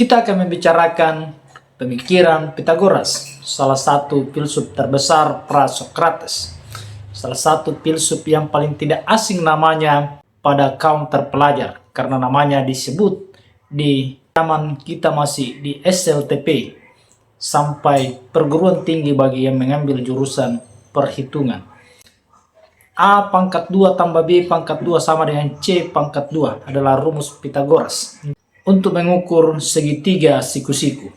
Kita akan membicarakan pemikiran Pythagoras, salah satu filsuf terbesar pra-Sokrates. Salah satu filsuf yang paling tidak asing namanya pada kaum terpelajar, karena namanya disebut di zaman kita masih di SLTP sampai perguruan tinggi bagi yang mengambil jurusan perhitungan. A pangkat 2 tambah B pangkat 2 sama dengan C pangkat 2 adalah rumus Pythagoras untuk mengukur segitiga siku-siku.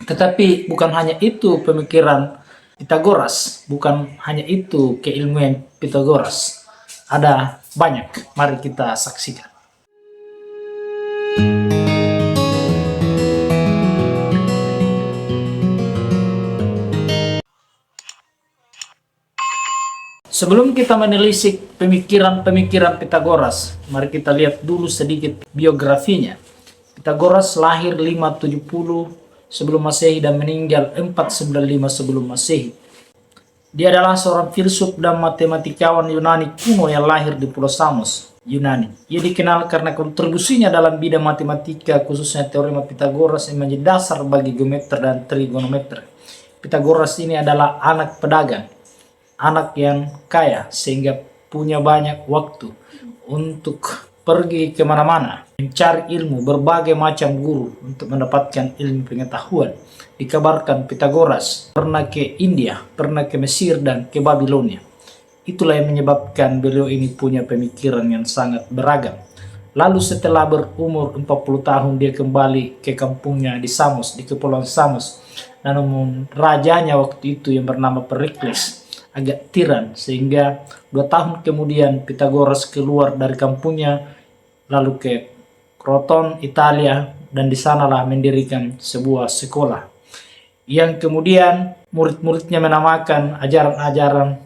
Tetapi bukan hanya itu pemikiran Pythagoras, bukan hanya itu keilmuan Pythagoras. Ada banyak, mari kita saksikan. Sebelum kita menelisik pemikiran-pemikiran Pythagoras, mari kita lihat dulu sedikit biografinya. Pythagoras lahir 570 sebelum Masehi dan meninggal 495 sebelum Masehi. Dia adalah seorang filsuf dan matematikawan Yunani kuno yang lahir di Pulau Samos, Yunani. Ia dikenal karena kontribusinya dalam bidang matematika, khususnya teorema Pythagoras yang menjadi dasar bagi geometri dan trigonometri. Pythagoras ini adalah anak pedagang, anak yang kaya sehingga punya banyak waktu untuk pergi kemana-mana, mencari ilmu, berbagai macam guru untuk mendapatkan ilmu pengetahuan. Dikabarkan Pythagoras pernah ke India, pernah ke Mesir dan ke Babilonia. Itulah yang menyebabkan beliau ini punya pemikiran yang sangat beragam. Lalu setelah berumur 40 tahun dia kembali ke kampungnya di Samos, di Kepulauan Samos. Namun rajanya waktu itu yang bernama Perikles agak tiran, sehingga 2 tahun kemudian Pythagoras keluar dari kampungnya lalu ke Kroton, Italia, dan di sanalah mendirikan sebuah sekolah yang kemudian murid-muridnya menamakan ajaran-ajaran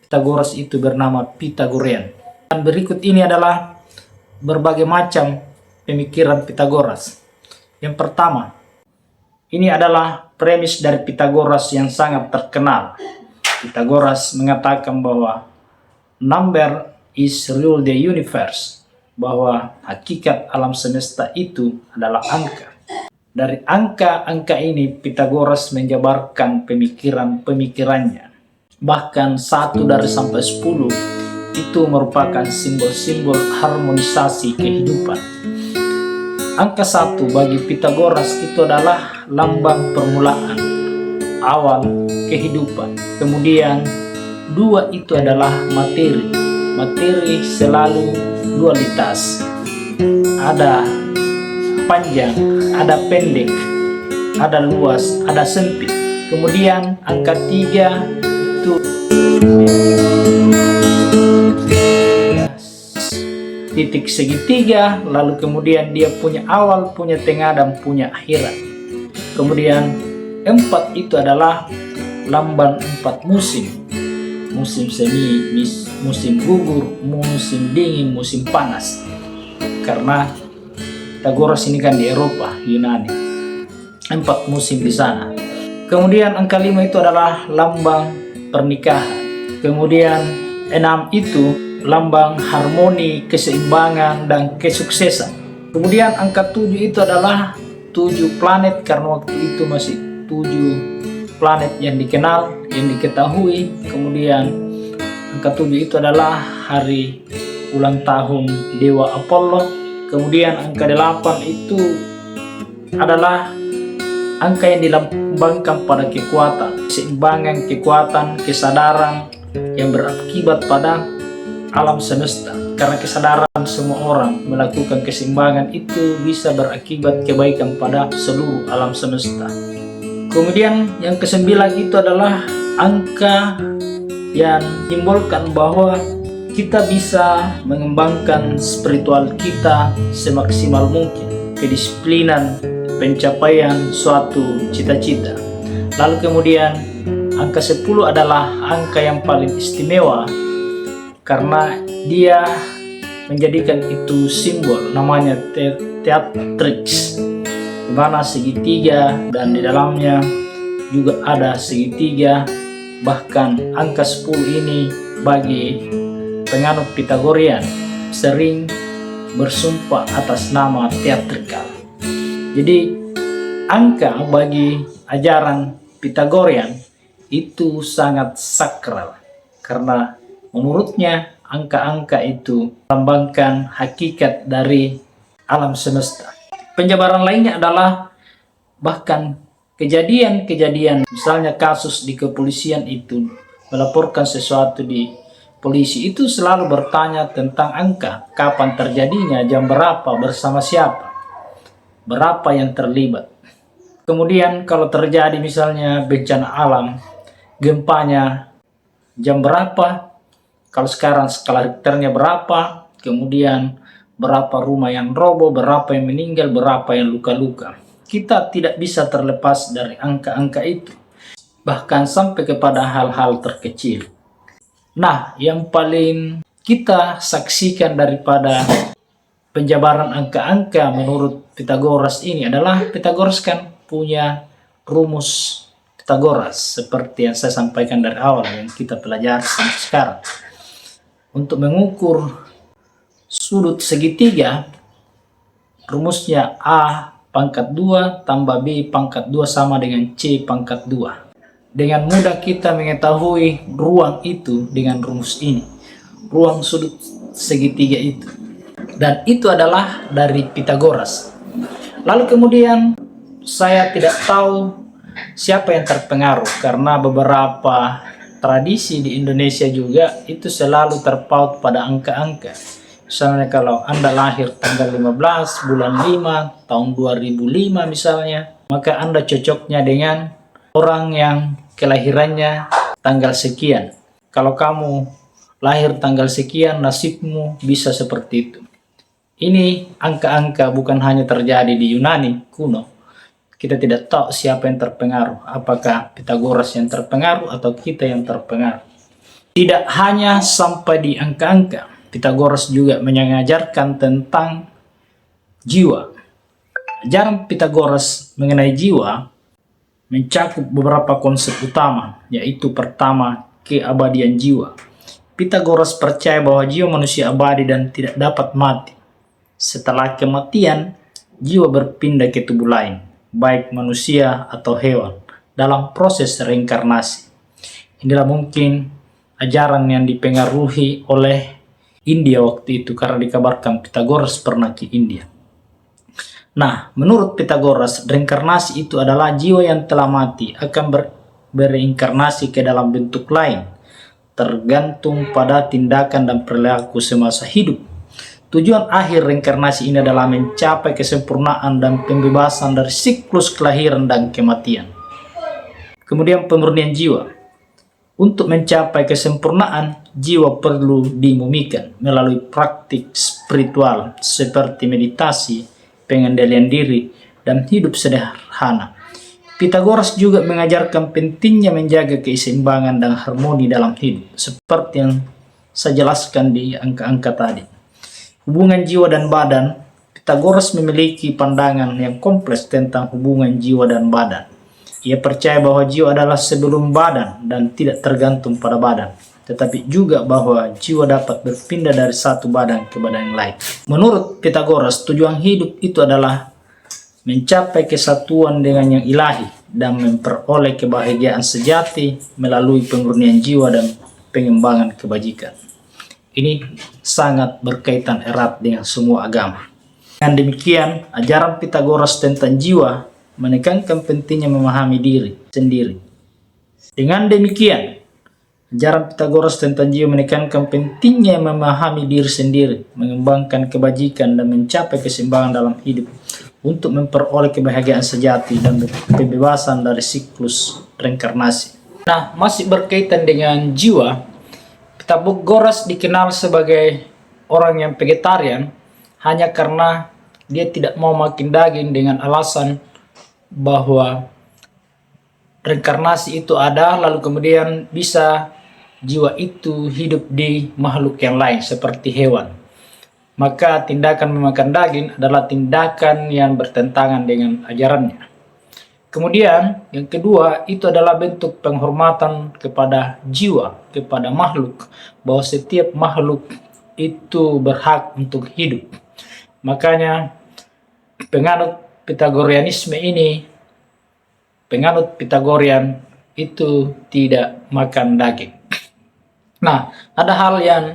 Pythagoras itu bernama Pythagorean. Dan berikut ini adalah berbagai macam pemikiran Pythagoras. Yang pertama, ini adalah premis dari Pythagoras yang sangat terkenal. Pythagoras mengatakan bahwa number is rule the universe, bahwa hakikat alam semesta itu adalah angka. Dari angka-angka ini Pythagoras menjabarkan pemikirannya. Bahkan 1 dari sampai 10 itu merupakan simbol-simbol harmonisasi kehidupan. Angka 1 bagi Pythagoras itu adalah lambang permulaan, awal kehidupan. Kemudian 2 itu adalah materi. Materi selalu dualitas. Ada panjang, ada pendek, ada luas, ada sempit. Kemudian angka 3 itu titik segitiga, lalu kemudian dia punya awal, punya tengah, dan punya akhirat. Kemudian 4 itu adalah lambang 4 musim. Musim semi, musim gugur, musim dingin, musim panas. Karena Pythagoras ini kan di Eropa, Yunani. 4 musim di sana. Kemudian angka 5 itu adalah lambang pernikahan. Kemudian 6 itu lambang harmoni, keseimbangan, dan kesuksesan. Kemudian angka 7 itu adalah 7 planet, karena waktu itu masih 7 planet yang dikenal, yang diketahui. Kemudian angka 7 itu adalah hari ulang tahun Dewa Apollo. Kemudian angka 8 itu adalah angka yang dilambangkan pada kekuatan, keseimbangan, kekuatan, kesadaran yang berakibat pada alam semesta. Karena kesadaran semua orang melakukan keseimbangan itu bisa berakibat kebaikan pada seluruh alam semesta. Kemudian yang ke-9 itu adalah angka yang menyimbolkan bahwa kita bisa mengembangkan spiritual kita semaksimal mungkin, kedisiplinan, pencapaian suatu cita-cita. Lalu kemudian angka 10 adalah angka yang paling istimewa karena dia menjadikan itu simbol, namanya teatrix, di mana segitiga dan di dalamnya juga ada segitiga. Bahkan angka 10 ini bagi penganut Pythagorean sering bersumpah atas nama teatrikal. Jadi angka bagi ajaran Pythagorean itu sangat sakral karena menurutnya angka-angka itu melambangkan hakikat dari alam semesta. Penjabaran lainnya adalah bahkan kejadian-kejadian, misalnya kasus di kepolisian itu melaporkan sesuatu di polisi itu selalu bertanya tentang angka, kapan terjadinya, jam berapa, bersama siapa, berapa yang terlibat. Kemudian kalau terjadi misalnya bencana alam, gempanya jam berapa, kalau sekarang skala Richternya berapa, kemudian berapa rumah yang roboh, berapa yang meninggal, berapa yang luka-luka. Kita tidak bisa terlepas dari angka-angka itu, bahkan sampai kepada hal-hal terkecil. Nah, yang paling kita saksikan daripada penjabaran angka-angka menurut Pythagoras ini adalah Pythagoras kan punya rumus Pythagoras seperti yang saya sampaikan dari awal yang kita pelajari sampai sekarang. Untuk mengukur sudut segitiga, rumusnya A pangkat 2 tambah B pangkat 2 sama dengan C pangkat 2. Dengan mudah kita mengetahui ruang itu dengan rumus ini, ruang sudut segitiga itu. Dan itu adalah dari Pythagoras. Lalu kemudian saya tidak tahu siapa yang terpengaruh karena beberapa tradisi di Indonesia juga itu selalu terpaut pada angka-angka. Misalnya kalau Anda lahir tanggal 15 bulan 5 tahun 2005 misalnya, maka Anda cocoknya dengan orang yang kelahirannya tanggal sekian. Kalau kamu lahir tanggal sekian, nasibmu bisa seperti itu. Ini angka-angka bukan hanya terjadi di Yunani kuno. Kita tidak tahu siapa yang terpengaruh, apakah Pythagoras yang terpengaruh atau kita yang terpengaruh. Tidak hanya sampai di angka-angka, Pythagoras juga mengajarkan tentang jiwa. Ajaran Pythagoras mengenai jiwa mencakup beberapa konsep utama, yaitu pertama, keabadian jiwa. Pythagoras percaya bahwa jiwa manusia abadi dan tidak dapat mati. Setelah kematian, jiwa berpindah ke tubuh lain, baik manusia atau hewan, dalam proses reinkarnasi. Inilah mungkin ajaran yang dipengaruhi oleh India waktu itu, karena dikabarkan Pythagoras pernah ke India. Nah, menurut Pythagoras, reinkarnasi itu adalah jiwa yang telah mati akan bereinkarnasi ke dalam bentuk lain, tergantung pada tindakan dan perilaku semasa hidup. Tujuan akhir reinkarnasi ini adalah mencapai kesempurnaan dan pembebasan dari siklus kelahiran dan kematian. Kemudian pemurnian jiwa. Untuk mencapai kesempurnaan, jiwa perlu dimumikan melalui praktik spiritual seperti meditasi, pengendalian diri, dan hidup sederhana. Pythagoras juga mengajarkan pentingnya menjaga keseimbangan dan harmoni dalam hidup, seperti yang saya jelaskan di angka-angka tadi. Hubungan jiwa dan badan, Pythagoras memiliki pandangan yang kompleks tentang hubungan jiwa dan badan. Ia percaya bahwa jiwa adalah sebelum badan dan tidak tergantung pada badan, tetapi juga bahwa jiwa dapat berpindah dari satu badan ke badan yang lain. Menurut Pythagoras, tujuan hidup itu adalah mencapai kesatuan dengan yang ilahi dan memperoleh kebahagiaan sejati melalui pemurnian jiwa dan pengembangan kebajikan. Ini sangat berkaitan erat dengan semua agama. Dengan demikian, ajaran Pythagoras tentang jiwa menekankan pentingnya memahami diri sendiri. Dengan demikian, ajaran Pythagoras tentang jiwa menekankan pentingnya memahami diri sendiri, mengembangkan kebajikan dan mencapai keseimbangan dalam hidup untuk memperoleh kebahagiaan sejati dan pembebasan dari siklus reinkarnasi. Nah, masih berkaitan dengan jiwa, Pythagoras dikenal sebagai orang yang vegetarian hanya karena dia tidak mau makan daging dengan alasan bahwa reinkarnasi itu ada, lalu kemudian bisa jiwa itu hidup di makhluk yang lain seperti hewan. Maka tindakan memakan daging adalah tindakan yang bertentangan dengan ajarannya. Kemudian yang kedua itu adalah bentuk penghormatan kepada jiwa, kepada makhluk, bahwa setiap makhluk itu berhak untuk hidup. Makanya penganut Pythagoreanisme ini, penganut Pythagorean itu tidak makan daging. Nah, ada hal yang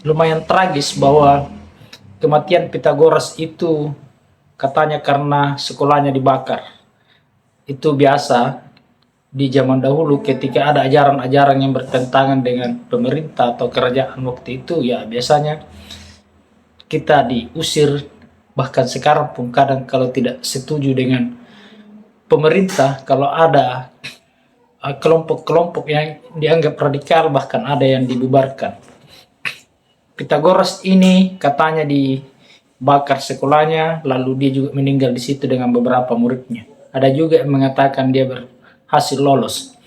lumayan tragis bahwa kematian Pythagoras itu katanya karena sekolahnya dibakar. Itu biasa di zaman dahulu ketika ada ajaran-ajaran yang bertentangan dengan pemerintah atau kerajaan waktu itu, ya biasanya kita diusir. Bahkan sekarang pun kadang kalau tidak setuju dengan pemerintah, kalau ada kelompok-kelompok yang dianggap radikal, bahkan ada yang dibubarkan. Pythagoras ini katanya dibakar sekolahnya, lalu dia juga meninggal di situ dengan beberapa muridnya. Ada juga yang mengatakan dia berhasil lolos.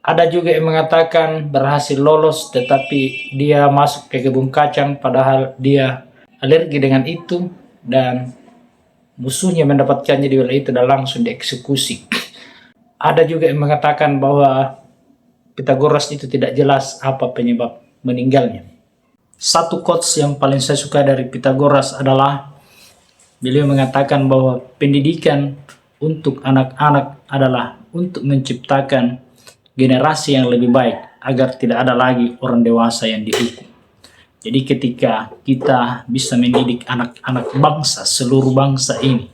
Ada juga yang mengatakan berhasil lolos tetapi dia masuk ke kebun kacang padahal dia alergi dengan itu dan musuhnya mendapatkannya di wilayah itu dan langsung dieksekusi. Ada juga yang mengatakan bahwa Pythagoras itu tidak jelas apa penyebab meninggalnya. Satu quotes yang paling saya suka dari Pythagoras adalah beliau mengatakan bahwa pendidikan untuk anak-anak adalah untuk menciptakan generasi yang lebih baik agar tidak ada lagi orang dewasa yang dihukum. Jadi ketika kita bisa mendidik anak-anak bangsa, seluruh bangsa ini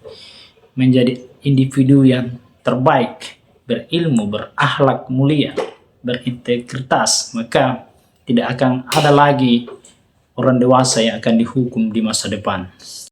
menjadi individu yang terbaik, berilmu, berakhlak mulia, berintegritas, maka tidak akan ada lagi orang dewasa yang akan dihukum di masa depan.